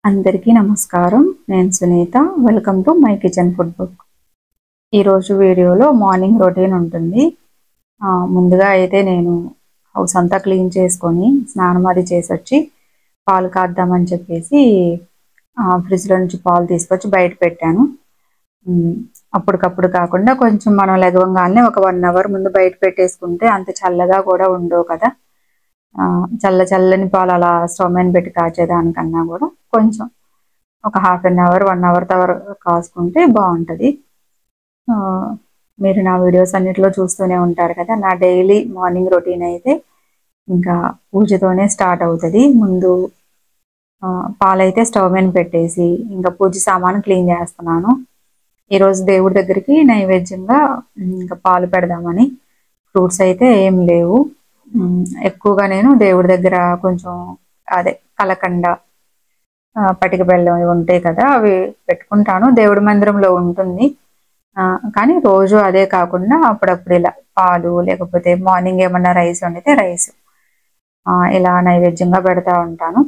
అందరికీ నమస్కారం. నేను Sunitha. Welcome to my kitchen food book. ఈరోజు వీడియోలో మార్నింగ్ రొటీన్ ఉంటుంది. ముందుగా అయితే నేను హౌస్ అంతా క్లీన్ చేసుకొని స్నానం అది చేసి వచ్చి పాలు కాద్దామని చెప్పేసి ఫ్రిడ్జ్లో నుంచి పాలు తీసుకొచ్చి బయట పెట్టాను. అప్పటికప్పుడు కాకుండా కొంచెం మనం లెగవంగానే ఒక 1 అవర్ ముందు బయట పెట్టేసుకుంటే అంత చల్లగా కూడా ఉండవు కదా. చల్లని పాలు అలా స్టవ్ మీద పెట్టి కాచేదానికన్నా కూడా కొంచెం ఒక ½ అవర్ 1 అవర్ కాసుకుంటే బాగుంటుంది. మీరు నా వీడియోస్ అన్నిటిలో చూస్తూనే ఉంటారు కదా. నా డైలీ మార్నింగ్ రొటీన్ అయితే ఇంకా పూజతోనే స్టార్ట్ అవుతుంది. ముందు పాలైతే స్టవ్ మీద పెట్టేసి ఇంకా పూజ సామాను క్లీన్ చేస్తున్నాను. ఈరోజు దేవుడి దగ్గరికి నైవేద్యంగా ఇంకా పాలు పెడదామని. ఫ్రూట్స్ అయితే ఏం లేవు. ఎక్కువగా నేను దేవుడి దగ్గర కొంచెం అదే కలకండ, పటిక బెల్లం ఇవి ఉంటాయి కదా, అవి పెట్టుకుంటాను. దేవుడి మందిరంలో ఉంటుంది. కానీ రోజు అదే కాకుండా అప్పుడప్పుడు ఇలా పాలు, లేకపోతే మార్నింగ్ ఏమన్నా రైస్ వండితే రైస్ ఇలా నైవేద్యంగా పెడతా ఉంటాను.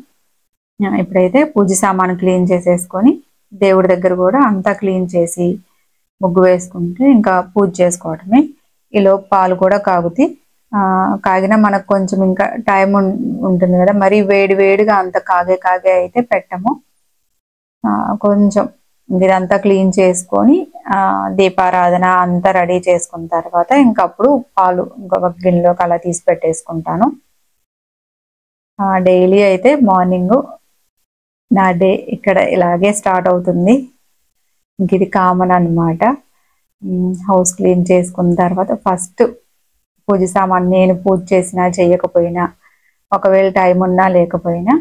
ఇప్పుడైతే పూజ సామాను క్లీన్ చేసేసుకొని దేవుడి దగ్గర కూడా అంతా క్లీన్ చేసి ముగ్గు వేసుకుంటే ఇంకా పూజ చేసుకోవటమే. ఈలోపు పాలు కూడా కాగినా మనకు కొంచెం ఇంకా టైం ఉంటుంది కదా. మరి వేడిగా అంత కాగే అయితే పెట్టము. కొంచెం ఇదంతా క్లీన్ చేసుకొని దీపారాధన అంతా రెడీ చేసుకున్న తర్వాత ఇంకప్పుడు పాలు ఇంకొక గిన్నెలోకి అలా తీసి పెట్టేసుకుంటాను. డైలీ అయితే మార్నింగ్ నా డే ఇక్కడ ఇలాగే స్టార్ట్ అవుతుంది. ఇంక ఇది కామన్ అన్నమాట. హౌస్ క్లీన్ చేసుకున్న తర్వాత ఫస్ట్ పూజ సామాన్ నేను పూజ చేసినా చేయకపోయినా, ఒకవేళ టైం ఉన్నా లేకపోయినా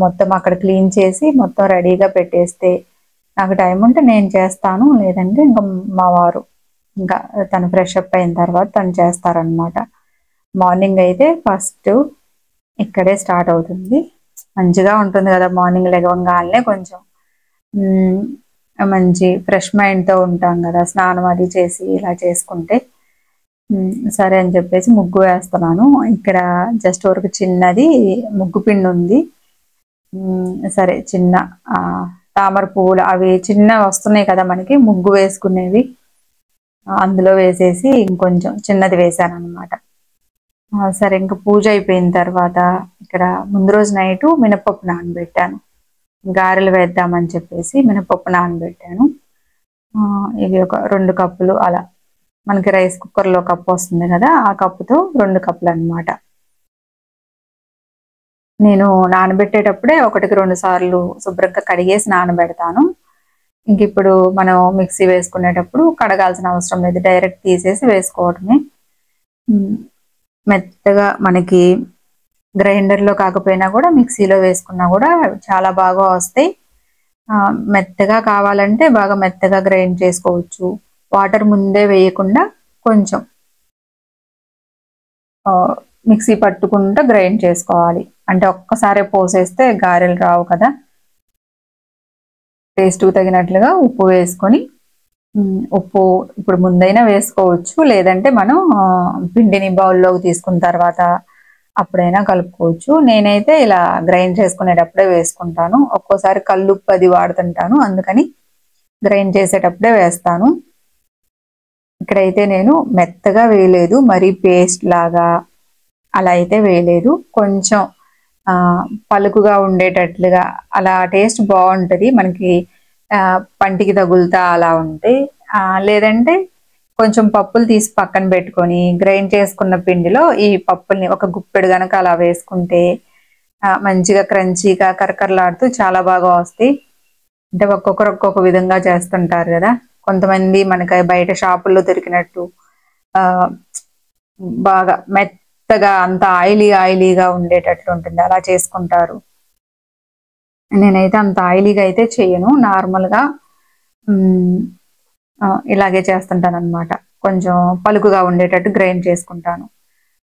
మొత్తం అక్కడ క్లీన్ చేసి మొత్తం రెడీగా పెట్టేస్తే నాకు టైం ఉంటే నేను చేస్తాను, లేదంటే ఇంకా మా వారు ఇంకా తను ఫ్రెష్ అప్ అయిన తర్వాత తను చేస్తారనమాట. మార్నింగ్ అయితే ఫస్ట్ ఇక్కడే స్టార్ట్ అవుతుంది. మంచిగా ఉంటుంది కదా మార్నింగ్ లెగవంగానే కొంచెం మంచి ఫ్రెష్ మైండ్తో ఉంటాం కదా. స్నానం అది చేసి ఇలా చేసుకుంటే సరే అని చెప్పేసి ముగ్గు వేస్తున్నాను. ఇక్కడ జస్ట్ వరకు చిన్నది ముగ్గు పిండి ఉంది. సరే చిన్న తామర పువ్వులు అవి చిన్నవి వస్తున్నాయి కదా మనకి ముగ్గు వేసుకునేవి, అందులో వేసేసి ఇంకొంచెం చిన్నది వేసాను అనమాట. సరే ఇంకా పూజ అయిపోయిన తర్వాత ఇక్కడ ముందు రోజు నైటు మినపప్పు నానబెట్టాను. గారెలు వేద్దామని చెప్పేసి మినపప్పు నానబెట్టాను. ఇవి ఒక 2 కప్పులు అలా, మనకి రైస్ కుక్కర్లో కప్పు వస్తుంది కదా, ఆ కప్పుతో 2 కప్పులు అనమాట. నేను నానబెట్టేటప్పుడే 1కి 2 సార్లు శుభ్రంగా కడిగేసి నానబెడతాను. ఇంక ఇప్పుడు మనం మిక్సీ వేసుకునేటప్పుడు కడగాల్సిన అవసరం లేదు, డైరెక్ట్ తీసేసి వేసుకోవడమే. మెత్తగా మనకి గ్రైండర్లో కాకపోయినా కూడా మిక్సీలో వేసుకున్నా కూడా చాలా బాగా వస్తాయి. మెత్తగా కావాలంటే బాగా మెత్తగా గ్రైండ్ చేసుకోవచ్చు. వాటర్ ముందే వేయకుండా కొంచెం మిక్సీ పట్టుకుంటూ గ్రైండ్ చేసుకోవాలి. అంటే ఒక్కసారి పోసేస్తే గారెలు రావు కదా. టేస్ట్కు తగినట్లుగా ఉప్పు వేసుకొని, ఉప్పు ఇప్పుడు ముందైనా వేసుకోవచ్చు, లేదంటే మనం పిండిని బౌల్లోకి తీసుకున్న తర్వాత అప్పుడైనా కలుపుకోవచ్చు. నేనైతే ఇలా గ్రైండ్ చేసుకునేటప్పుడే వేసుకుంటాను. ఒక్కోసారి కల్లుప్పు అది వాడుతుంటాను, అందుకని గ్రైండ్ చేసేటప్పుడే వేస్తాను. ఇక్కడైతే నేను మెత్తగా వేయలేదు, మరీ పేస్ట్ లాగా అలా అయితే వేయలేదు. కొంచెం పలుకుగా ఉండేటట్లుగా అలా టేస్ట్ బాగుంటుంది మనకి, పంటికి తగులుతా అలా ఉంటే. లేదంటే కొంచెం పప్పులు తీసి పక్కన పెట్టుకొని గ్రైండ్ చేసుకున్న పిండిలో ఈ పప్పుల్ని ఒక గుప్పెడు గనక అలా వేసుకుంటే మంచిగా క్రంచీగా కరకరలాడుతూ చాలా బాగా వస్తాయి. అంటే ఒక్కొక్కరు ఒక్కొక్క విధంగా చేస్తుంటారు కదా. కొంతమంది మనకి బయట షాపుల్లో దొరికినట్టు బాగా మెత్తగా అంత ఆయిలీగా ఉండేటట్లు ఉంటుంది, అలా చేసుకుంటారు. నేనైతే అంత ఆయిలీగా అయితే చేయను, నార్మల్గా ఇలాగే చేస్తుంటాను అనమాట. కొంచెం పలుకుగా ఉండేటట్టు గ్రైండ్ చేసుకుంటాను.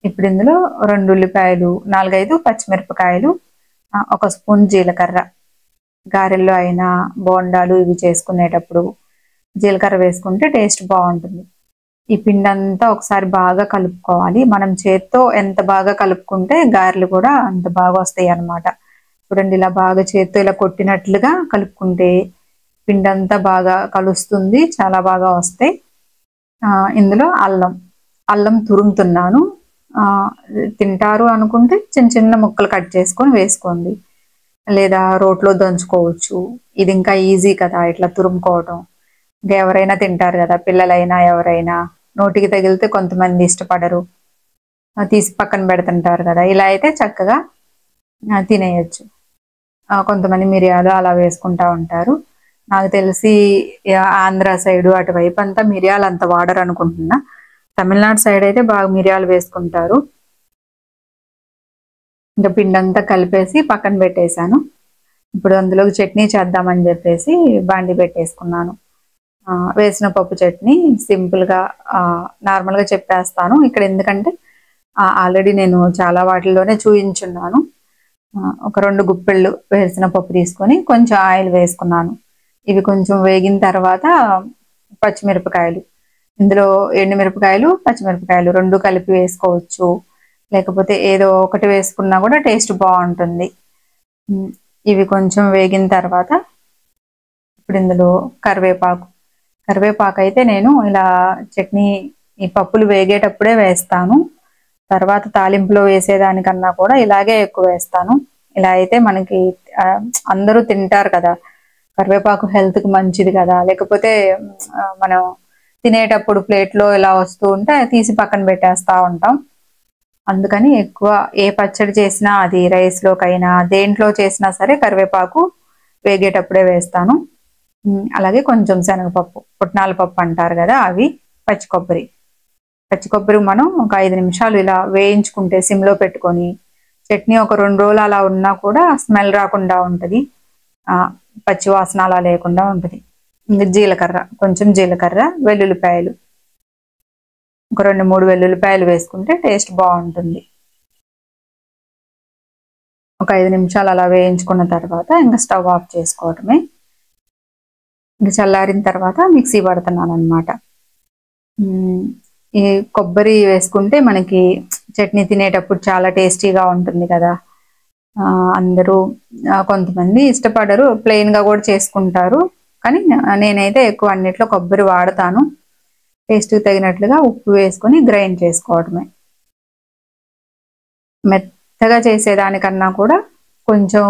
ఇప్పుడు ఇందులో 2 ఉల్లిపాయలు, 4-5 పచ్చిమిరపకాయలు, 1 స్పూన్ జీలకర్ర, గారెల్లో అయినా బోండాలు ఇవి చేసుకునేటప్పుడు జీలకర్ర వేసుకుంటే టేస్ట్ బాగుంటుంది. ఈ పిండి అంతా ఒకసారి బాగా కలుపుకోవాలి. మనం చేత్తో ఎంత బాగా కలుపుకుంటే గారెలు కూడా అంత బాగా వస్తాయి అన్నమాట. చూడండి, ఇలా బాగా చేత్తో ఇలా కొట్టినట్లుగా కలుపుకుంటే పిండి అంతా బాగా కలుస్తుంది, చాలా బాగా వస్తాయి. ఇందులో అల్లం తురుముతున్నాను. తింటారు అనుకుంటే చిన్న చిన్న ముక్కలు కట్ చేసుకొని వేసుకోండి, లేదా రోట్లో దంచుకోవచ్చు. ఇది ఇంకా ఈజీ కదా ఇట్లా తురుముకోవటం. ఇంకా ఎవరైనా తింటారు కదా, పిల్లలైనా ఎవరైనా. నోటికి తగిలితే కొంతమంది ఇష్టపడరు, తీసి పక్కన పెడుతుంటారు కదా. ఇలా అయితే చక్కగా తినేయచ్చు. కొంతమంది మిరియాలు అలా వేసుకుంటా ఉంటారు. నాకు తెలిసి ఆంధ్ర సైడు అటువైపు అంతా మిరియాలు అంత వాడరు అనుకుంటున్నా. తమిళనాడు సైడ్ అయితే బాగా మిరియాలు వేసుకుంటారు. ఇంకా పిండి అంతా కలిపేసి పక్కన పెట్టేశాను. ఇప్పుడు అందులోకి చట్నీ చేద్దామని చెప్పేసి బాండి పెట్టేసుకున్నాను. వేసిన పప్పు చట్నీ సింపుల్గా నార్మల్గా చెప్పేస్తాను ఇక్కడ, ఎందుకంటే ఆల్రెడీ నేను చాలా వాటిల్లోనే చూయించున్నాను. ఒక 2 గుప్పెళ్ళు వేసిన పప్పు తీసుకొని కొంచెం ఆయిల్ వేసుకున్నాను. ఇవి కొంచెం వేగిన తర్వాత పచ్చిమిరపకాయలు, ఇందులో ఎండుమిరపకాయలు పచ్చిమిరపకాయలు 2 కలిపి వేసుకోవచ్చు, లేకపోతే ఏదో ఒకటి వేసుకున్నా కూడా టేస్ట్ బాగుంటుంది. ఇవి కొంచెం వేగిన తర్వాత ఇప్పుడు ఇందులో కరివేపాకు అయితే నేను ఇలా చట్నీ ఈ పప్పులు వేగేటప్పుడే వేస్తాను. తర్వాత తాలింపులో వేసేదానికన్నా కూడా ఇలాగే ఎక్కువ వేస్తాను. ఇలా అయితే మనకి అందరూ తింటారు కదా, కరివేపాకు హెల్త్కి మంచిది కదా. లేకపోతే మనం తినేటప్పుడు ప్లేట్లో ఇలా వస్తూ ఉంటే తీసి పక్కన పెట్టేస్తూ ఉంటాం. అందుకని ఎక్కువ ఏ పచ్చడి చేసినా, అది రైస్లోకైనా దేంట్లో చేసినా సరే కరివేపాకు వేగేటప్పుడే వేస్తాను. అలాగే కొంచెం శనగపప్పు, పుట్నాల పప్పు అంటారు కదా, అవి పచ్చి కొబ్బరి మనం ఒక 5 నిమిషాలు ఇలా వేయించుకుంటే సిమ్లో పెట్టుకొని, చట్నీ ఒక 2 రోజులు అలా ఉన్నా కూడా స్మెల్ రాకుండా ఉంటుంది, పచ్చి వాసన అలా లేకుండా ఉంటుంది. కొంచెం జీలకర్ర, వెల్లుల్లిపాయలు ఒక 2-3 వెల్లుల్లిపాయలు వేసుకుంటే టేస్ట్ బాగుంటుంది. ఒక 5 నిమిషాలు అలా వేయించుకున్న తర్వాత ఇంకా స్టవ్ ఆఫ్ చేసుకోవటమే. ఇంకా చల్లారిన తర్వాత మిక్సీ పడుతున్నాను అనమాట. ఈ కొబ్బరి వేసుకుంటే మనకి చట్నీ తినేటప్పుడు చాలా టేస్టీగా ఉంటుంది కదా. అందరూ కొంతమంది ఇష్టపడరు, ప్లెయిన్గా కూడా చేసుకుంటారు. కానీ నేనైతే ఎక్కువ అన్నిట్లో కొబ్బరి వాడతాను. టేస్ట్కి తగినట్లుగా ఉప్పు వేసుకొని గ్రైండ్ చేసుకోవడమే. మెత్తగా చేసేదానికన్నా కూడా కొంచెం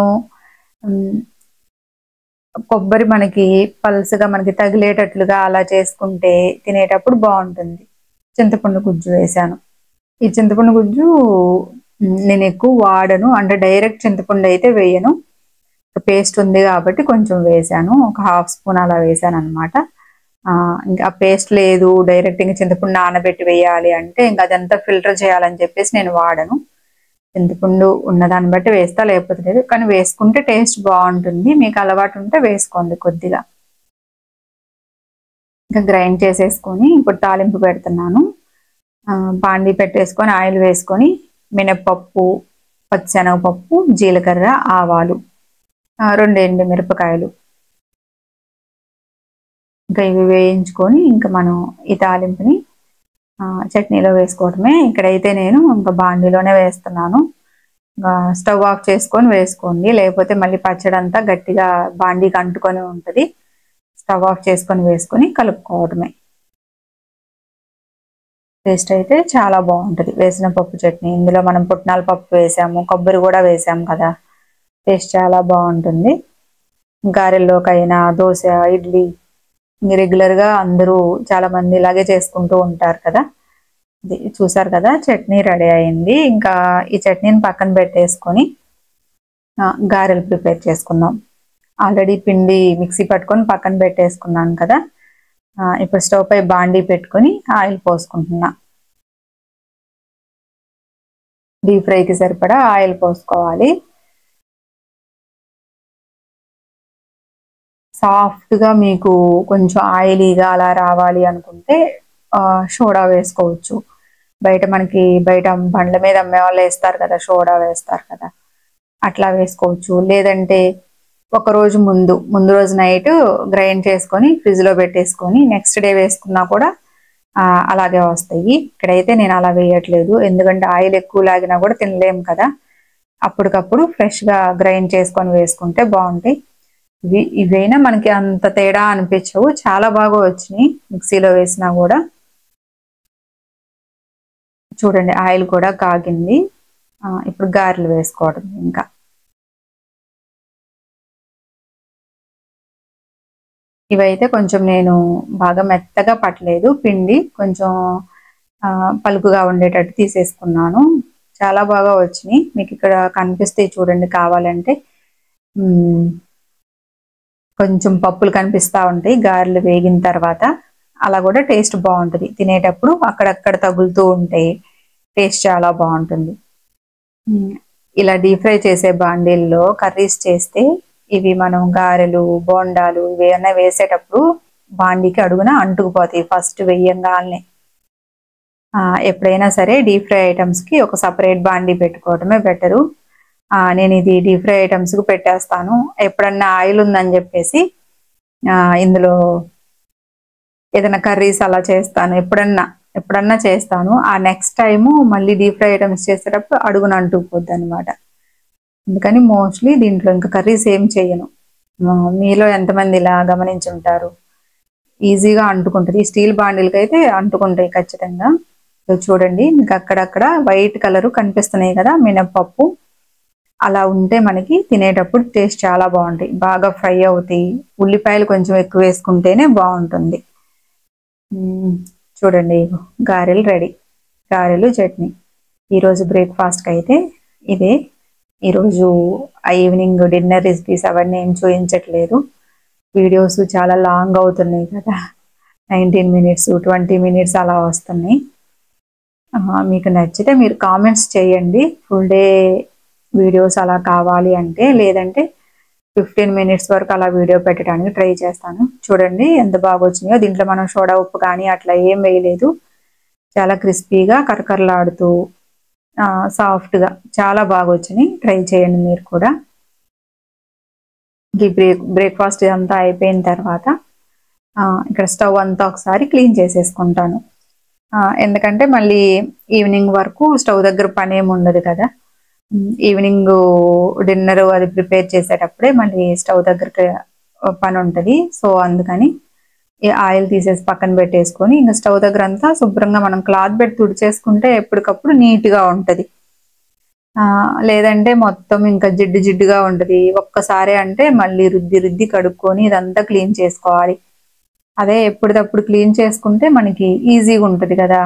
కొబ్బరి మనకి పల్సగా మనకి తగిలేటట్లుగా అలా చేసుకుంటే తినేటప్పుడు బాగుంటుంది. చింతపండు గుజ్జు వేసాను. ఈ చింతపండు గుజ్జు నేను ఎక్కువ వాడను, అంటే డైరెక్ట్ చింతపండు అయితే వేయను. పేస్ట్ ఉంది కాబట్టి కొంచెం వేసాను, ఒక 1/2 స్పూన్ అలా వేసాను అనమాట. ఇంకా పేస్ట్ లేదు, డైరెక్ట్ ఇంకా చింతపండు నానబెట్టి వేయాలి అంటే ఇంకా అదంతా ఫిల్టర్ చేయాలని చెప్పేసి నేను వాడను. చింతపండు ఉన్నదాన్ని బట్టి వేస్తా, లేకపోతే లేదు. కానీ వేసుకుంటే టేస్ట్ బాగుంటుంది, మీకు అలవాటు ఉంటే వేసుకోండి కొద్దిగా. ఇంకా గ్రైండ్ చేసేసుకొని ఇప్పుడు తాలింపు పెడుతున్నాను. బాండీ పెట్టేసుకొని ఆయిల్ వేసుకొని మినప్పప్పు, పచ్చిశనగపప్పు, జీలకర్ర, ఆవాలు, 2 ఎండుమిరపకాయలు ఇంకా ఇవి వేయించుకొని ఇంకా మనం ఈ తాలింపుని చట్నీలో వేసుకోవటమే. ఇక్కడైతే నేను ఇంకా బాండీలోనే వేస్తున్నాను. స్టవ్ ఆఫ్ చేసుకొని వేసుకోండి, లేకపోతే మళ్ళీ పచ్చడి అంతా గట్టిగా బాండీకి అంటుకొని ఉంటుంది. స్టవ్ ఆఫ్ చేసుకొని వేసుకొని కలుపుకోవటమే. టేస్ట్ అయితే చాలా బాగుంటుంది వేసిన పప్పు చట్నీ. ఇందులో మనం పుట్నాల పప్పు వేసాము, కొబ్బరి కూడా వేసాము కదా, టేస్ట్ చాలా బాగుంటుంది. గారెల్లోకైనా, దోశ, ఇడ్లీ, రెగ్యులర్గా అందరూ చాలా మంది ఇలాగే చేసుకుంటూ ఉంటారు కదా. చూసారు కదా, చట్నీ రెడీ అయింది. ఇంకా ఈ చట్నీని పక్కన పెట్టేసుకొని గారెలు ప్రిపేర్ చేసుకుందాం. ఆల్రెడీ పిండి మిక్సీ పట్టుకొని పక్కన పెట్టేసుకున్నాను కదా. ఇప్పుడు స్టవ్ పై బాండీ పెట్టుకొని ఆయిల్ పోసుకుంటున్నా. డీప్ ఫ్రైకి సరిపడా ఆయిల్ పోసుకోవాలి. సాఫ్ట్గా మీకు కొంచెం ఆయిలీగా అలా రావాలి అనుకుంటే సోడా వేసుకోవచ్చు. బయట బండ్ల మీద అమ్మే వాళ్ళు వేస్తారు కదా, సోడా వేస్తారు కదా, అట్లా వేసుకోవచ్చు. లేదంటే ఒక రోజు ముందు రోజు నైట్ గ్రైండ్ చేసుకొని ఫ్రిడ్జ్లో పెట్టేసుకొని నెక్స్ట్ డే వేసుకున్నా కూడా అలాగే వస్తాయి. ఇక్కడైతే నేను అలా వేయట్లేదు, ఎందుకంటే ఆయిల్ ఎక్కువ లాగినా కూడా తినలేము కదా. అప్పటికప్పుడు ఫ్రెష్గా గ్రైండ్ చేసుకొని వేసుకుంటే బాగుంటాయి. ఇవైనా మనకి అంత తేడా అనిపించవు, చాలా బాగా వచ్చినాయి మిక్సీలో వేసినా కూడా. చూడండి ఆయిల్ కూడా కాగింది. ఇప్పుడు గారెలు వేసుకోవడం. ఇంకా ఇవైతే కొంచెం నేను బాగా మెత్తగా పట్టలేదు, పిండి కొంచెం పలుకుగా ఉండేటట్టు తీసేసుకున్నాను. చాలా బాగా వచ్చినాయి. మీకు ఇక్కడ కనిపిస్తాయి చూడండి, కావాలంటే కొంచెం పప్పులు కనిపిస్తూ ఉంటాయి గారెలు వేగిన తర్వాత. అలా కూడా టేస్ట్ బాగుంటుంది, తినేటప్పుడు అక్కడక్కడ తగులుతూ ఉంటాయి, టేస్ట్ చాలా బాగుంటుంది. ఇలా డీప్ ఫ్రై చేసే బాండీల్లో కర్రీస్ చేస్తే ఇవి మనం గారెలు బోండాలు ఇవేమన్నా వేసేటప్పుడు బాండీకి అడుగున అంటుకుపోతాయి ఫస్ట్ వెయ్యంగానే. ఎప్పుడైనా సరే డీప్ ఫ్రై ఐటమ్స్కి ఒక సపరేట్ బాండీ పెట్టుకోవడమే బెటరు. నేను ఇది డీప్ ఫ్రై ఐటమ్స్కి పెట్టేస్తాను. ఎప్పుడన్నా ఆయిల్ ఉందని చెప్పేసి ఇందులో ఏదైనా కర్రీస్ అలా చేస్తాను, ఎప్పుడన్నా చేస్తాను. ఆ నెక్స్ట్ టైము మళ్ళీ డీప్ ఫ్రై ఐటమ్స్ చేసేటప్పుడు అడుగున అంటుకుపోద్ది అనమాట. అందుకని మోస్ట్లీ దీంట్లో ఇంకా కర్రీస్ ఏం చేయను. మీలో ఎంతమంది ఇలా గమనించి ఉంటారు? ఈజీగా అంటుకుంటుంది. స్టీల్ బాండిల్కి అయితే అంటుకుంటాయి ఖచ్చితంగా. చూడండి మీకు అక్కడక్కడ వైట్ కలర్ కనిపిస్తున్నాయి కదా మినప్పప్పు, అలా ఉంటే మనకి తినేటప్పుడు టేస్ట్ చాలా బాగుంటాయి, బాగా ఫ్రై అవుతాయి. ఉల్లిపాయలు కొంచెం ఎక్కువ వేసుకుంటేనే బాగుంటుంది. చూడండి గారెలు రెడీ, గారెలు చట్నీ. ఈరోజు బ్రేక్ఫాస్ట్కి అయితే ఇదే. ఈరోజు ఈవినింగ్ డిన్నర్ రెసిపీస్ అవన్నీ ఏం చూపించట్లేదు, వీడియోస్ చాలా లాంగ్ అవుతున్నాయి కదా, 19 minutes 20 minutes అలా వస్తున్నాయి. మీకు నచ్చితే మీరు కామెంట్స్ చేయండి, ఫుల్ డే వీడియోస్ అలా కావాలి అంటే. లేదంటే 15 minutes వరకు అలా వీడియో పెట్టడానికి ట్రై చేస్తాను. చూడండి ఎంత బాగా వచ్చినాయో. దీంట్లో మనం సోడా ఉప్పు కానీ అట్లా ఏం వేయలేదు. చాలా క్రిస్పీగా కరకరలాడుతూ సాఫ్ట్గా చాలా బాగా వచ్చినాయి. ట్రై చేయండి మీరు కూడా. ఈ బ్రేక్ఫాస్ట్ అంతా అయిపోయిన తర్వాత ఇక్కడ స్టవ్ అంతా ఒకసారి క్లీన్ చేసేసుకుంటాను. ఎందుకంటే మళ్ళీ ఈవినింగ్ వరకు స్టవ్ దగ్గర పని ఏమి ఉండదు కదా. ఈవినింగ్ డిన్నర్ అది ప్రిపేర్ చేసేటప్పుడే మళ్ళీ స్టవ్ దగ్గర పని ఉంటుంది. సో అందుకని ఈ ఆయిల్ తీసేసి పక్కన పెట్టేసుకొని ఇంకా స్టవ్ దగ్గర అంతా శుభ్రంగా మనం క్లాత్ పెట్టి తుడిచేసుకుంటే ఎప్పటికప్పుడు నీట్గా ఉంటుంది. లేదంటే మొత్తం ఇంకా జిడ్డు జిడ్డుగా ఉంటుంది. ఒక్కసారి అంటే మళ్ళీ రుద్ది కడుక్కొని ఇదంతా క్లీన్ చేసుకోవాలి. అదే ఎప్పటికప్పుడు క్లీన్ చేసుకుంటే మనకి ఈజీగా ఉంటుంది కదా.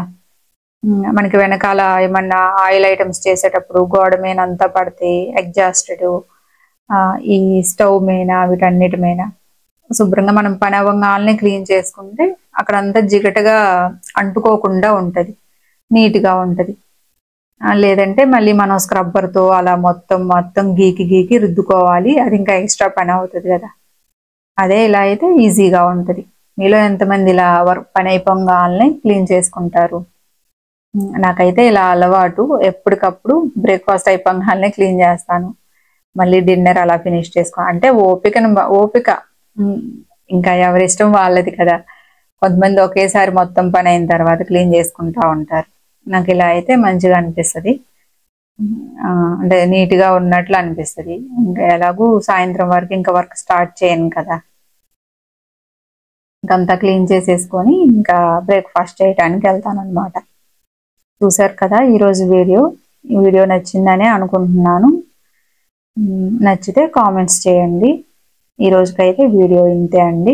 మనకి వెనకాల ఏమన్నా ఆయిల్ ఐటమ్స్ చేసేటప్పుడు గోడ మీద అంతా పడితే ఎగ్జాస్టెడ్, ఈ స్టవ్ మీద వీటన్నిటి మీద శుభ్రంగా మనం పని అవ్వగానే క్లీన్ చేసుకుంటే అక్కడంతా జిగటగా అంటుకోకుండా ఉంటుంది, నీట్గా ఉంటుంది. లేదంటే మళ్ళీ మనం స్క్రబ్బర్తో అలా మొత్తం గీకి రుద్దుకోవాలి, అది ఇంకా ఎక్స్ట్రా పని అవుతుంది కదా. అదే ఇలా అయితే ఈజీగా ఉంటుంది. మీలో ఎంతమంది ఇలా పని అయిపోగానే క్లీన్ చేసుకుంటారు? నాకైతే ఇలా అలవాటు, ఎప్పటికప్పుడు బ్రేక్ఫాస్ట్ అయిపోగానే క్లీన్ చేస్తాను, మళ్ళీ డిన్నర్ అలా ఫినిష్ చేసుకో. అంటే ఓపిక ఇంకా ఎవరి ఇష్టం వాళ్ళది కదా. కొంతమంది ఒకేసారి మొత్తం పని అయిన తర్వాత క్లీన్ చేసుకుంటా ఉంటారు. నాకు ఇలా అయితే మంచిగా అనిపిస్తుంది, అంటే నీట్గా ఉన్నట్లు అనిపిస్తుంది. ఇంకా ఎలాగూ సాయంత్రం వరకు ఇంకా వర్క్ స్టార్ట్ చేయను కదా. ఇంకంతా క్లీన్ చేసేసుకొని ఇంకా బ్రేక్ఫాస్ట్ చేయడానికి వెళ్తాను అనమాట. చూసారు కదా ఈరోజు ఈ వీడియో నచ్చిందనే అనుకుంటున్నాను. నచ్చితే కామెంట్స్ చేయండి. ఈ రోజుకైతే వీడియో ఇంతే అండి.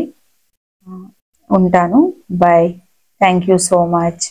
ఉంటాను. Bye. Thank you so much.